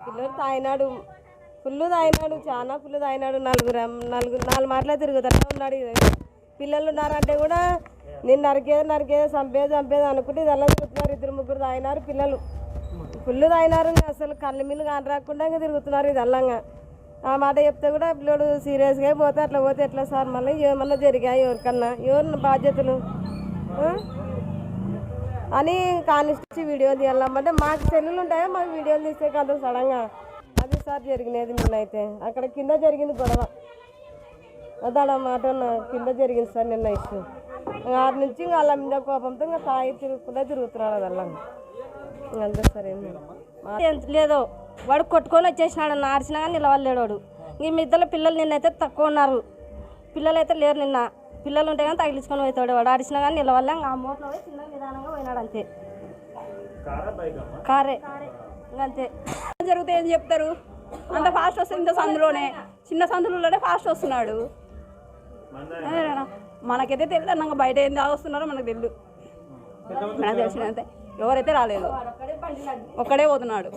పిల్లలు తాగినాడు, ఫుల్ తాగినాడు, చాలా ఫుల్ తాగినాడు. నాలుగు మాటలే తిరుగుతూనే ఉన్నాడు. పిల్లలు ఉన్నారంటే కూడా నేను నరికేది చంపేది అనుకుంటే ఇదల్లా తిరుగుతున్నారు. 2-3 తాగినారు పిల్లలు, ఫుల్ తాగినారు. అసలు కళ్ళు మిల్లు కాని రాకుండా ఇంకా తిరుగుతున్నారు. ఇదల్లంగా ఆ మాట చెప్తే కూడా పిల్లడు సీరియస్గా పోతే అట్లా పోతే ఎట్లా సార్? మళ్ళీ ఏమన్నా జరిగాయి ఎవరికన్నా, ఎవరు బాధ్యతలు అని కానిచ్చి వీడియో తీయాలంటే మాకు సెల్లులు ఉంటాయా? మాకు వీడియోలు తీస్తే కదా సడన్గా అది సార్ జరిగినది. నిన్నైతే అక్కడ కింద జరిగింది గొడవ, అదాడ మాట కింద జరిగింది సార్ నిన్న ఇష్యూ. ఆరు నుంచి ఇంకా వాళ్ళ మీద కోపంతో ఇంకా తాగి తిరుగుతున్నాడు అదల్లా. అంతే సార్. ఏం లేదు, వాడు కొట్టుకొని వచ్చేసినాడు. ఆడిచినా కానీ నిలవలేడు వాడు. ఈ మిద్దల పిల్లలు నిన్నైతే తక్కువ ఉన్నారు, పిల్లలు అయితే లేరు. నిన్న పిల్లలు ఉంటే కానీ తగిలించుకొని పోతాడు వాడు. ఆడిచినా కానీ నిలవలే. ఇంకా ఆ మూట్లో పోయి చిన్న నిదానంగా పోయినాడు అంతే. కారే ఇంకంతే. జరిగితే ఏం చెప్తారు? అంత ఫాస్ట్ వస్తుంది ఇంత సందులోనే, చిన్న సందులోనే ఫాస్ట్ వస్తున్నాడు. మనకైతే తెలియదు అన్నాక బయట ఏం తాగొస్తున్నారో మనకు తెలియదు. మనకు తెలిసినంతే ఎవరైతే రాలేదు, ఒక్కడే పోతున్నాడు.